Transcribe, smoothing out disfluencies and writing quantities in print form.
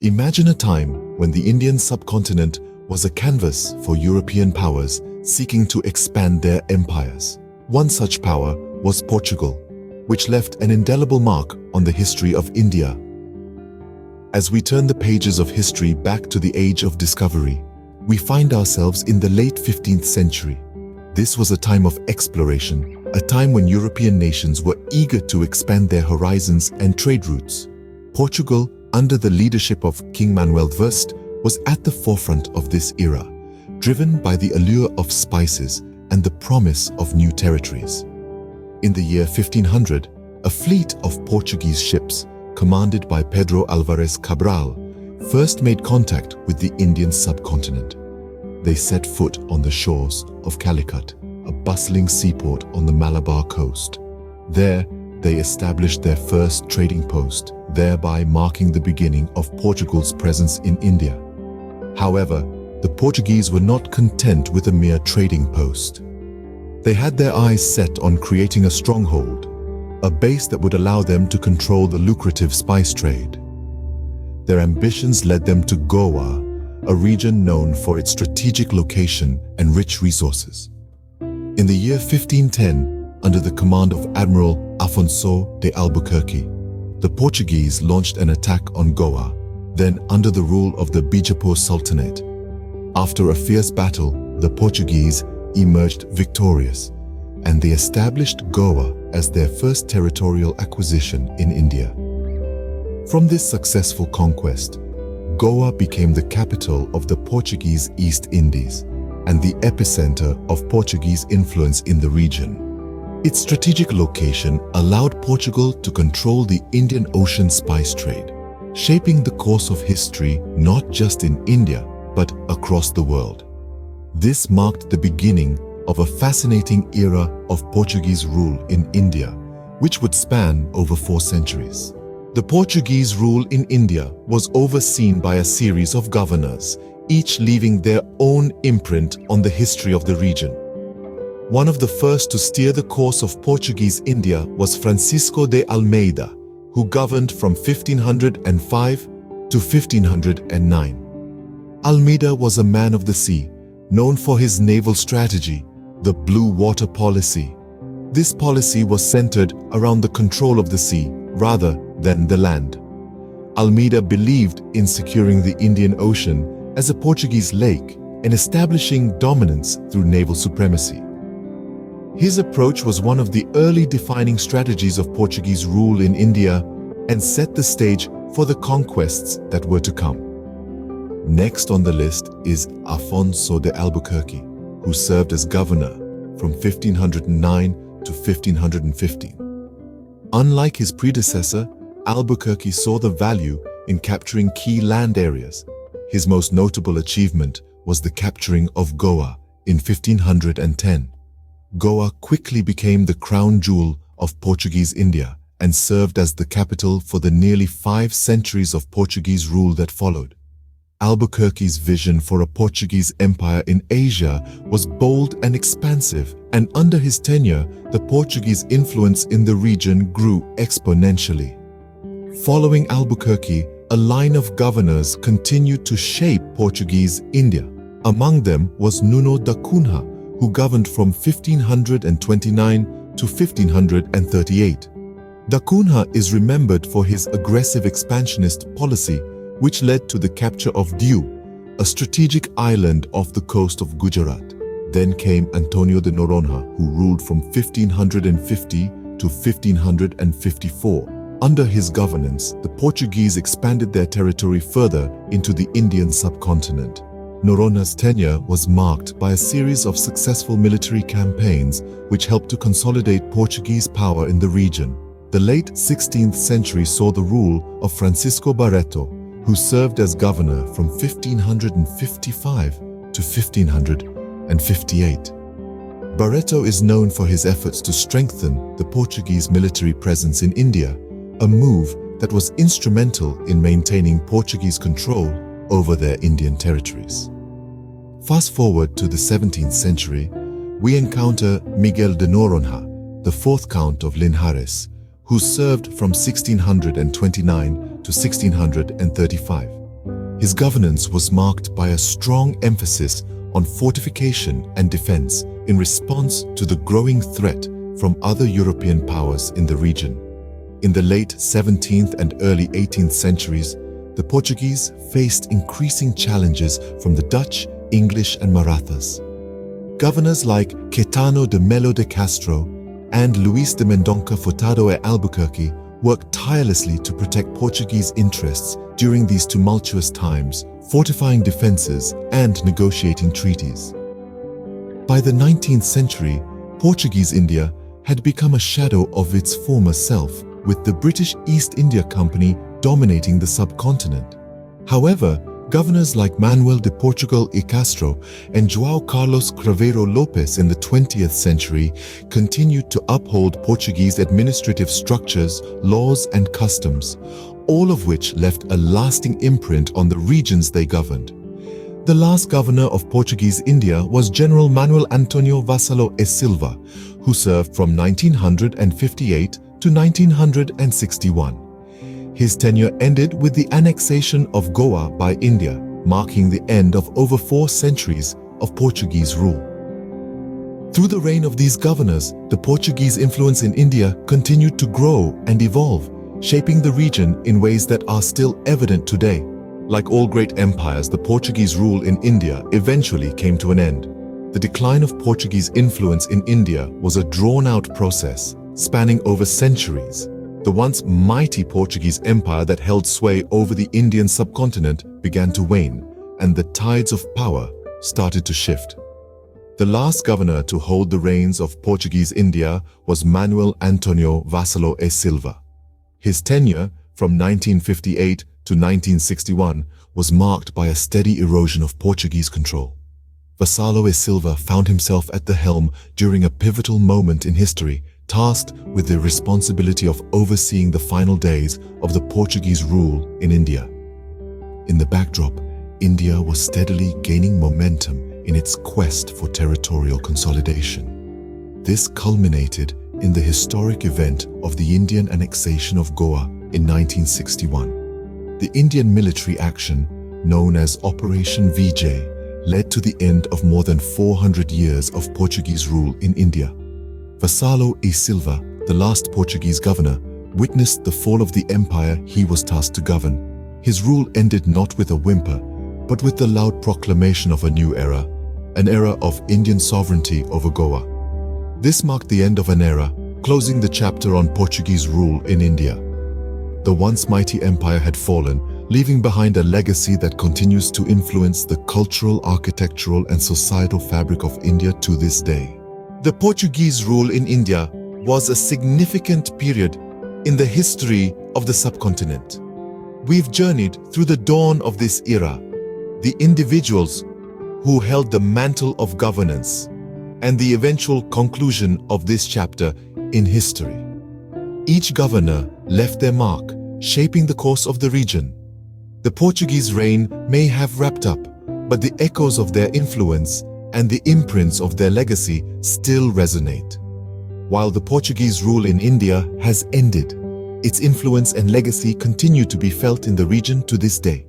Imagine a time when the Indian subcontinent was a canvas for European powers seeking to expand their empires. One such power was Portugal, which left an indelible mark on the history of India. As we turn the pages of history back to the age of discovery, we find ourselves in the late 15th century. This was a time of exploration, a time when European nations were eager to expand their horizons and trade routes. Portugal, under the leadership of King Manuel I, was at the forefront of this era, driven by the allure of spices and the promise of new territories. In the year 1500, a fleet of Portuguese ships, commanded by Pedro Álvares Cabral, first made contact with the Indian subcontinent. They set foot on the shores of Calicut, a bustling seaport on the Malabar coast. There, they established their first trading post, thereby marking the beginning of Portugal's presence in India. However, the Portuguese were not content with a mere trading post. They had their eyes set on creating a stronghold, a base that would allow them to control the lucrative spice trade. Their ambitions led them to Goa, a region known for its strategic location and rich resources. In the year 1510, under the command of Admiral Afonso de Albuquerque, the Portuguese launched an attack on Goa, then under the rule of the Bijapur Sultanate. After a fierce battle, the Portuguese emerged victorious, and they established Goa as their first territorial acquisition in India. From this successful conquest, Goa became the capital of the Portuguese East Indies and the epicenter of Portuguese influence in the region. Its strategic location allowed Portugal to control the Indian Ocean spice trade, shaping the course of history not just in India, but across the world. This marked the beginning of a fascinating era of Portuguese rule in India, which would span over 4 centuries. The Portuguese rule in India was overseen by a series of governors, each leaving their own imprint on the history of the region. One of the first to steer the course of Portuguese India was Francisco de Almeida, who governed from 1505 to 1509. Almeida was a man of the sea, known for his naval strategy, the Blue Water Policy. This policy was centered around the control of the sea rather than the land. Almeida believed in securing the Indian Ocean as a Portuguese lake and establishing dominance through naval supremacy. His approach was one of the early defining strategies of Portuguese rule in India and set the stage for the conquests that were to come. Next on the list is Afonso de Albuquerque, who served as governor from 1509 to 1515. Unlike his predecessor, Albuquerque saw the value in capturing key land areas. His most notable achievement was the capturing of Goa in 1510. Goa quickly became the crown jewel of Portuguese India and served as the capital for the nearly 5 centuries of Portuguese rule that followed. Albuquerque's vision for a Portuguese empire in Asia was bold and expansive, and under his tenure, the Portuguese influence in the region grew exponentially. Following Albuquerque, a line of governors continued to shape Portuguese India. Among them was Nuno da Cunha, who governed from 1529 to 1538. Da Cunha is remembered for his aggressive expansionist policy, which led to the capture of Diu, a strategic island off the coast of Gujarat. Then came Antonio de Noronha, who ruled from 1550 to 1554. Under his governance, the Portuguese expanded their territory further into the Indian subcontinent. Noronha's tenure was marked by a series of successful military campaigns which helped to consolidate Portuguese power in the region. The late 16th century saw the rule of Francisco Barreto, who served as governor from 1555 to 1558. Barreto is known for his efforts to strengthen the Portuguese military presence in India, a move that was instrumental in maintaining Portuguese control over their Indian territories. Fast forward to the 17th century, we encounter Miguel de Noronha, the 4th Count of Linhares, who served from 1629 to 1635. His governance was marked by a strong emphasis on fortification and defense in response to the growing threat from other European powers in the region. In the late 17th and early 18th centuries, the Portuguese faced increasing challenges from the Dutch, English and Marathas. Governors like Caetano de Melo de Castro and Luís de Mendonça Furtado e Albuquerque worked tirelessly to protect Portuguese interests during these tumultuous times, fortifying defenses and negotiating treaties. By the 19th century, Portuguese India had become a shadow of its former self, with the British East India Company dominating the subcontinent. However, governors like Manuel de Portugal y Castro and João Carlos Craveiro Lopes in the 20th century continued to uphold Portuguese administrative structures, laws and customs, all of which left a lasting imprint on the regions they governed. The last governor of Portuguese India was General Manuel Antonio Vassallo e Silva, who served from 1958 to 1961. His tenure ended with the annexation of Goa by India, marking the end of over 4 centuries of Portuguese rule. Through the reign of these governors, the Portuguese influence in India continued to grow and evolve, shaping the region in ways that are still evident today. Like all great empires, the Portuguese rule in India eventually came to an end. The decline of Portuguese influence in India was a drawn-out process, spanning over centuries. The once mighty Portuguese empire that held sway over the Indian subcontinent began to wane, and the tides of power started to shift. The last governor to hold the reins of Portuguese India was Manuel Antonio Vassallo e Silva. His tenure, from 1958 to 1961, was marked by a steady erosion of Portuguese control. Vassallo e Silva found himself at the helm during a pivotal moment in history, tasked with the responsibility of overseeing the final days of the Portuguese rule in India. In the backdrop, India was steadily gaining momentum in its quest for territorial consolidation. This culminated in the historic event of the Indian annexation of Goa in 1961. The Indian military action, known as Operation Vijay, led to the end of more than 400 years of Portuguese rule in India. Vassallo e Silva, the last Portuguese governor, witnessed the fall of the empire he was tasked to govern. His rule ended not with a whimper, but with the loud proclamation of a new era, an era of Indian sovereignty over Goa. This marked the end of an era, closing the chapter on Portuguese rule in India. The once mighty empire had fallen, leaving behind a legacy that continues to influence the cultural, architectural, and societal fabric of India to this day. The Portuguese rule in India was a significant period in the history of the subcontinent. We've journeyed through the dawn of this era, the individuals who held the mantle of governance, and the eventual conclusion of this chapter in history. Each governor left their mark, shaping the course of the region. The Portuguese reign may have wrapped up, but the echoes of their influence and the imprints of their legacy still resonate. While the Portuguese rule in India has ended, its influence and legacy continue to be felt in the region to this day.